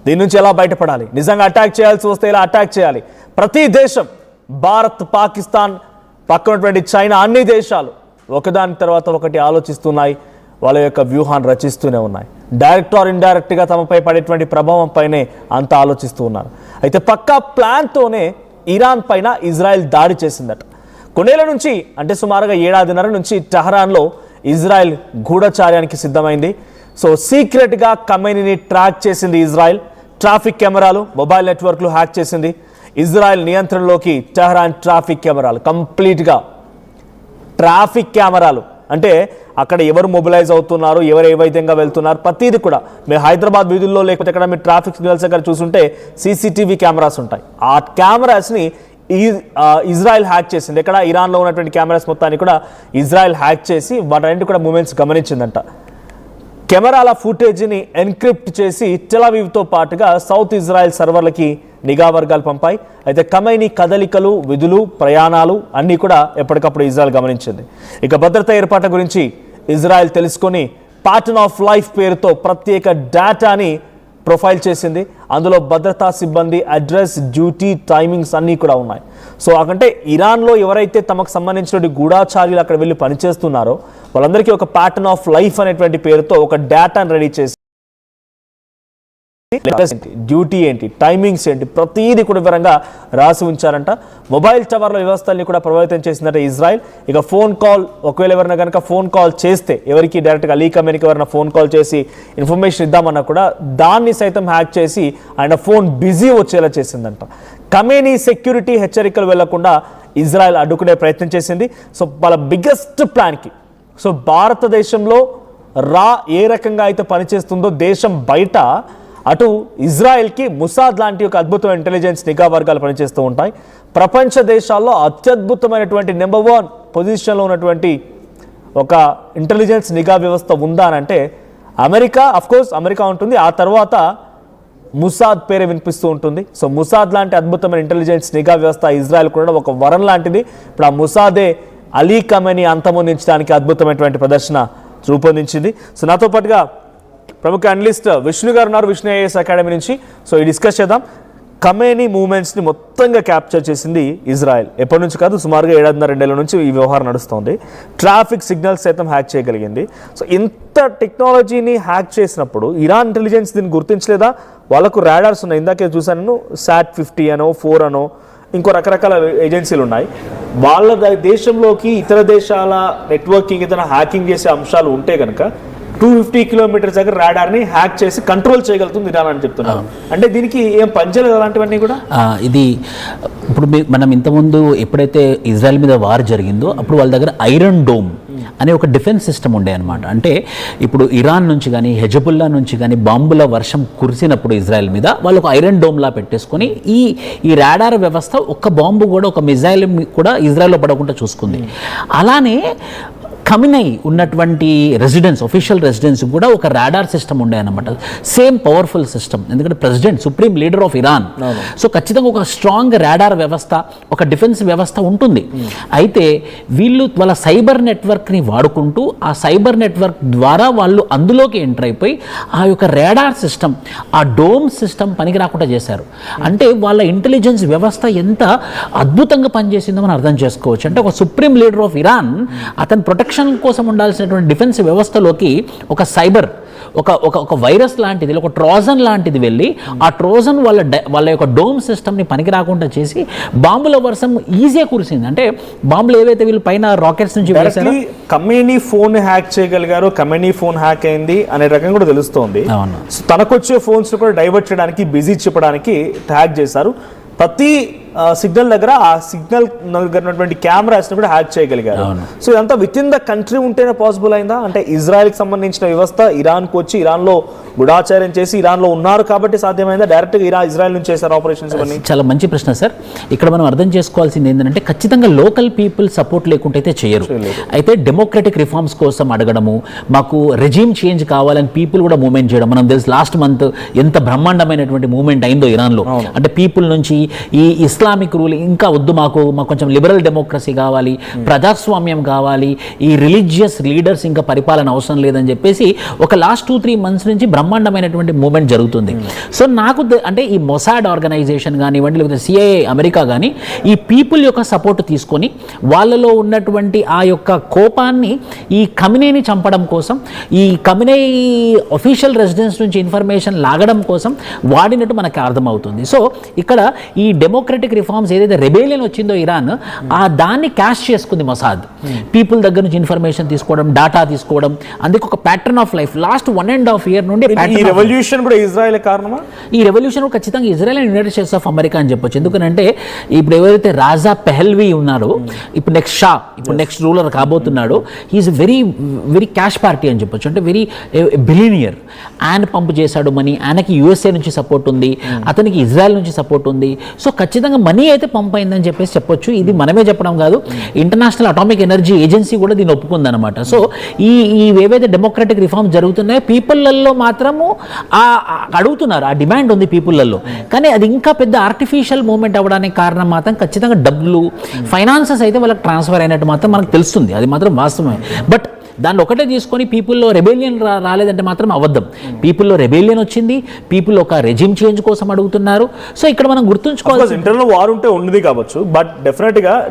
దీని నుంచి ఎలా బయటపడాలి, నిజంగా అటాక్ చేయాల్సి వస్తే ఎలా అటాక్ చేయాలి. ప్రతి దేశం, భారత్, పాకిస్తాన్, పక్కనటువంటి చైనా, అన్ని దేశాలు ఒకదాని తర్వాత ఒకటి ఆలోచిస్తున్నాయి, వాళ్ళ యొక్క వ్యూహాన్ని రచిస్తూనే ఉన్నాయి. డైరెక్ట్ ఆర్ ఇండైరెక్ట్గా తమపై పడేటువంటి ప్రభావం పైనే అంతా ఆలోచిస్తూ ఉన్నారు. అయితే పక్కా ప్లాన్తోనే ఇరాన్ పైన ఇజ్రాయెల్ దాడి చేసిందట. కొన్నేళ్ల నుంచి, అంటే సుమారుగా 1.5 ఏళ్ల నుంచి టెహరాన్లో ఇజ్రాయెల్ గూఢచార్యానికి సిద్ధమైంది. సో సీక్రెట్గా ఖమేనీని ట్రాక్ చేసింది ఇజ్రాయెల్. ట్రాఫిక్ కెమెరాలు, మొబైల్ నెట్వర్క్లు హ్యాక్ చేసింది. ఇజ్రాయెల్ నియంత్రణలోకి టెహరాన్ ట్రాఫిక్ కెమెరాలు, కంప్లీట్గా ట్రాఫిక్ కెమెరాలు, అంటే అక్కడ ఎవరు మొబిలైజ్ అవుతున్నారు, ఎవరు ఏ విధంగా వెళ్తున్నారు, ప్రతిదీ కూడా. మీరు హైదరాబాద్ వీధుల్లో లేకపోతే ఇక్కడ మీరు ట్రాఫిక్ సిగ్నల్స్ దగ్గర చూసుంటే సీసీటీవీ కెమెరాస్ ఉంటాయి. ఆ కెమెరాస్ని ఇజ్రాయెల్ హ్యాక్ చేసింది. ఇక్కడ ఇరాన్లో ఉన్నటువంటి కెమెరాస్ మొత్తాన్ని కూడా ఇజ్రాయెల్ హ్యాక్ చేసి వాటన్నింటి కూడా మూమెంట్స్ గమనించిందంట. కెమెరాల ఫుటేజ్ని ఎన్క్రిప్ట్ చేసి టెల్ అవీవ్తో పాటుగా సౌత్ ఇజ్రాయెల్ సర్వర్లకి నిఘా వర్గాలు పంపాయి. అయితే ఖమేనీ కదలికలు, విధులు, ప్రయాణాలు అన్నీ కూడా ఎప్పటికప్పుడు ఇజ్రాయెల్ గమనించింది. ఇక భద్రతా ఏర్పాట్ల గురించి ఇజ్రాయెల్ తెలుసుకొని ప్యాటర్న్ ఆఫ్ లైఫ్ పేరుతో ప్రత్యేక డేటాని ప్రొఫైల్ చేసింది. అందులో భద్రతా సిబ్బంది అడ్రస్, డ్యూటీ, టైమింగ్స్ అన్నీ కూడా ఉన్నాయి. సో అంటే ఇరాన్లో ఎవరైతే తమకు సంబంధించిన గూఢాచార్యులు అక్కడ వెళ్ళి పనిచేస్తున్నారో వాళ్ళందరికీ ఒక ప్యాటర్న్ ఆఫ్ లైఫ్ అనేటువంటి పేరుతో ఒక డేటాను రెడీ చేసి డ్యూటీ ఏంటి, టైమింగ్స్ ఏంటి, ప్రతిదీ కూడా వివరంగా రాసి ఉంచారంట. మొబైల్ టవర్ల వ్యవస్థల్ని కూడా ప్రభావితం చేసిందట ఇజ్రాయెల్. ఇక ఫోన్ కాల్, ఒకవేళ ఎవరైనా కనుక ఫోన్ కాల్ చేస్తే, ఎవరికి డైరెక్ట్గా అలీ ఖమేనీకి ఎవరైనా ఫోన్ కాల్ చేసి ఇన్ఫర్మేషన్ ఇద్దామన్నా కూడా దాన్ని సైతం హ్యాక్ చేసి ఆయన ఫోన్ బిజీ వచ్చేలా చేసిందంట. ఖమేనీ సెక్యూరిటీ హెచ్చరికలు వెళ్లకుండా ఇజ్రాయెల్ అడ్డుకునే ప్రయత్నం చేసింది. సో వాళ్ళ బిగ్గెస్ట్ ప్లాన్కి, సో భారతదేశంలో ఏ రకంగా అయితే పనిచేస్తుందో దేశం బయట, అటు ఇజ్రాయెల్కి ముసాద్ లాంటి ఒక అద్భుతమైన ఇంటెలిజెన్స్ నిఘా వర్గాలు పనిచేస్తూ ఉంటాయి. ప్రపంచ దేశాల్లో అత్యద్భుతమైనటువంటి నెంబర్ 1 పొజిషన్లో ఉన్నటువంటి ఒక ఇంటెలిజెన్స్ నిఘా వ్యవస్థ ఉందా అని అంటే అమెరికా. అఫ్కోర్స్ అమెరికా ఉంటుంది, ఆ తర్వాత ముసాద్ పేరే వినిపిస్తూ ఉంటుంది. సో ముసాద్ లాంటి అద్భుతమైన ఇంటెలిజెన్స్ నిఘా వ్యవస్థ ఇజ్రాయెల్ కూడా ఒక వరం లాంటిది. ఇప్పుడు ఆ ముసాదే అలీ ఖమేనీ అంతమొందించడానికి అద్భుతమైనటువంటి ప్రదర్శన రూపొందించింది. సో నాతో పాటుగా ప్రముఖ అనలిస్ట్ విష్ణు గారు ఉన్నారు, విష్ణు ఐఏఎస్ అకాడమీ నుంచి. సో ఈ డిస్కస్ చేద్దాం. ఖమేనీ మూవ్మెంట్స్ని మొత్తంగా క్యాప్చర్ చేసింది ఇజ్రాయెల్. ఎప్పటి నుంచి కాదు, సుమారుగా 1.5-2 ఏళ్ల నుంచి ఈ వ్యవహారం నడుస్తుంది. ట్రాఫిక్ సిగ్నల్స్ సైతం హ్యాక్ చేయగలిగింది. సో ఇంత టెక్నాలజీని హ్యాక్ చేసినప్పుడు ఇరాన్ ఇంటెలిజెన్స్ దీన్ని గుర్తించలేదా? వాళ్ళకు రాడార్స్ ఉన్నాయి, ఇందాకే చూసాను, SAT-50 అనో 4 అనో ఇంకో రకరకాల ఏజెన్సీలు ఉన్నాయి. వాళ్ళ దేశంలోకి ఇతర దేశాల నెట్వర్కింగ్ ఏదైనా హ్యాకింగ్ చేసే అంశాలు ఉంటే కనుక 250 కిలోమీటర్స్ దగ్గర రాడార్ని హ్యాక్ చేసి కంట్రోల్ చేయగలుగుతుంది ఇరాన్ అని చెప్తున్నారు. అంటే దీనికి ఏం పనిచేయలేదు అలాంటివన్నీ కూడా. ఇది ఇప్పుడు మనం ఇంతకుముందు ఎప్పుడైతే ఇజ్రాయెల్ మీద వార్ జరిగిందో అప్పుడు వాళ్ళ దగ్గర ఐరన్ డోమ్ అనే ఒక డిఫెన్స్ సిస్టమ్ ఉండే అనమాట. అంటే ఇప్పుడు ఇరాన్ నుంచి కానీ హెజబుల్లా నుంచి కానీ బాంబుల వర్షం కురిసినప్పుడు ఇజ్రాయెల్ మీద వాళ్ళు ఒక ఐరన్ డోమ్లా పెట్టేసుకొని ఈ రాడార్ వ్యవస్థ ఒక్క బాంబు కూడా, ఒక మిజైల్ కూడా ఇజ్రాయెల్లో పడకుండా చూసుకుంది. అలానే ఖమేనీ ఉన్నటువంటి ఆఫీషియల్ రెసిడెన్స్ కూడా ఒక రాడార్ సిస్టమ్ ఉండే అనమాట. సేమ్ పవర్ఫుల్ సిస్టమ్, ఎందుకంటే president, supreme leader of Iran. So ఖచ్చితంగా ఒక స్ట్రాంగ్ రాడార్ వ్యవస్థ, ఒక డిఫెన్స్ వ్యవస్థ ఉంటుంది. అయితే వీళ్ళు వాళ్ళ సైబర్ నెట్వర్క్ని వాడుకుంటూ ఆ సైబర్ నెట్వర్క్ ద్వారా వాళ్ళు అందులోకి ఎంటర్ అయిపోయి ఆ యొక్క రాడార్ సిస్టమ్, ఆ డోమ్ సిస్టమ్ పనికి రాకుండా చేశారు. అంటే వాళ్ళ ఇంటెలిజెన్స్ వ్యవస్థ ఎంత అద్భుతంగా పనిచేసిందో మనం అర్థం చేసుకోవచ్చు. అంటే ఒక సుప్రీం లీడర్ ఆఫ్ ఇరాన్, అతని ప్రొటెక్షన్ కోసం ఉండాల్సినటువంటి డిఫెన్స్ వ్యవస్థలోకి ఒక సైబర్, ఒక వైరస్ లాంటిది, ఒక ట్రోజన్ లాంటిది వెళ్ళి ఆ ట్రోజన్ వాళ్ళ యొక్క డోమ్ సిస్టమ్ని పనికి రాకుండా చేసి బాంబుల వర్షం ఈజీగా కురిసింది. అంటే బాంబులు ఏవైతే వీళ్ళు పైన రాకెట్స్ నుంచి వేశారో, ఖమేనీ ఫోన్ హ్యాక్ చేయగలిగారు, ఖమేనీ ఫోన్ హ్యాక్ అయింది అనే రకంగా కూడా తెలుస్తోంది. తనకొచ్చే ఫోన్స్ కూడా డైవర్ట్ చేయడానికి, బిజీ చెప్పడానికి హ్యాక్ చేశారు. ప్రతి సిగ్నల్ దగ్గర ఆ సిగ్నల్ దగ్గర ఉన్నటువంటి కెమెరాస్ని కూడా హ్యాక్ చేయగలిగారు. సో ఇదంతా విత్ ఇన్ ద కంట్రీ ఉంటేనే పాసిబుల్ అయిందా? అంటే ఇజ్రాయెల్కి సంబంధించిన వ్యవస్థ ఇరాన్కి వచ్చి ఇరాన్లో గూఢాచార్యం చేసి ఇరాన్లో ఉన్నారు కాబట్టి సాధ్యమైందా? డైరెక్ట్గా ఇజ్రాయెల్ నుంచి చేశారు ఆపరేషన్స్ ఇవన్నీ? చాలా మంచి ప్రశ్న సార్. ఇక్కడ మనం అర్థం చేసుకోవాల్సింది ఏంటంటే ఖచ్చితంగా లోకల్ పీపుల్ సపోర్ట్ లేకుంటే అయితే చేయరు. అయితే డెమోక్రటిక్ రిఫార్మ్స్ కోసం అడగడము, మాకు రెజీమ్ చేంజ్ కావాలని పీపుల్ కూడా మూవ్మెంట్ చేయడం, మనం తెలుసు లాస్ట్ మంత్ ఎంత బ్రహ్మాండమైనటువంటి మూవ్మెంట్ అయిందో ఇరాన్లో. అంటే పీపుల్ నుంచి ఈ ఇస్లామిక్ రూల్ ఇంకా వద్దు, మాకు కొంచెం లిబరల్ డెమోక్రసీ కావాలి, ప్రజాస్వామ్యం కావాలి, ఈ రిలీజియస్ లీడర్స్ ఇంకా పరిపాలన అవసరం లేదని చెప్పేసి ఒక లాస్ట్ 2-3 months నుంచి బ్రహ్మాండమైనటువంటి మూవ్మెంట్ జరుగుతుంది. సో నాకు అంటే ఈ మొసాడ్ ఆర్గనైజేషన్ కానివ్వండి, లేకపోతే సిఐఏ అమెరికా కానీ ఈ పీపుల్ యొక్క సపోర్ట్ తీసుకొని వాళ్ళలో ఉన్నటువంటి ఆ యొక్క కోపాన్ని ఈ కమినేని చంపడం కోసం, ఈ కమినే అఫీషియల్ రెసిడెన్స్ నుంచి ఇన్ఫర్మేషన్ లాగడం కోసం వాడినట్టు మనకి అర్థమవుతుంది. సో ఇక్కడ ఈ డెమోక్రటిక్ రిఫార్మ్స్ ఏదైతే రెబేలియన్ వచ్చిందో ఇరాన్, ఆ దాన్ని క్యాష్ చేసుకుంది మొసాద్. పీపుల్ దగ్గర నుంచి ఇన్ఫర్మేషన్ తీసుకోవడం, డాటా తీసుకోవడం, అందుకు ఒక pattern of life last 1.5 year నుండి ఈ రెవల్యూషన్ కూడా ఇజ్రాయెల్ కారణమా? ఈ రెవల్యూషన్ ఖచ్చితంగా Israel and United states of America అని చెప్పొచ్చు. ఎందుకంటే ఇప్పుడు ఎవరైతే రాజా పెహల్వీ ఉన్నారో, ఇప్పుడు నెక్స్ట్ షా, ఇప్పుడు నెక్స్ట్ రూలర్ కాబోతున్నాడు, he is very very cash party అని చెప్పొచ్చు. అంటే వెరీ బిలియనియర్. ఆయన పంపు చేశాడు మనీ, ఆయనకి యూఎస్ఏ నుంచి సపోర్ట్ ఉంది, అతనికి ఇజ్రాయెల్ నుంచి సపోర్ట్ ఉంది. సో ఖచ్చితంగా మనీ అయితే పంప్ అయిందని చెప్పేసి చెప్పొచ్చు. ఇది మనమే చెప్పడం కాదు, ఇంటర్నేషనల్ అటామిక్ ఎనర్జీ ఏజెన్సీ కూడా దీన్ని ఒప్పుకుందనమాట. సో ఈ ఏవైతే డెమోక్రటిక్ రిఫార్మ్స్ జరుగుతున్నాయో పీపుల్లలో మాత్రము అడుగుతున్నారు, ఆ డిమాండ్ ఉంది పీపుల్లలో. కానీ అది ఇంకా పెద్ద ఆర్టిఫిషియల్ మూమెంట్ అవ్వడానికి కారణం మాత్రం ఖచ్చితంగా డబ్బులు, ఫైనాన్సెస్ అయితే వాళ్ళకి ట్రాన్స్ఫర్ అయినట్టు మాత్రం మనకు తెలుస్తుంది. అది మాత్రం వాస్తవమే. బట్ దాన్ని ఒకటే తీసుకొని పీపుల్లో రెబేలియన్ రాలేదంటే మాత్రం అబద్ధం. పీపుల్లో రెబేలియన్ వచ్చింది, పీపుల్ ఒక రెజిమ్ చేంజ్ కోసం అడుగుతున్నారు. సో ఇక్కడ మనం గుర్తుంచుకోవాలి, ఇంటర్నల్ వార్ ఉంటే ఉండదు కావచ్చు, బట్ డెఫినెట్ గా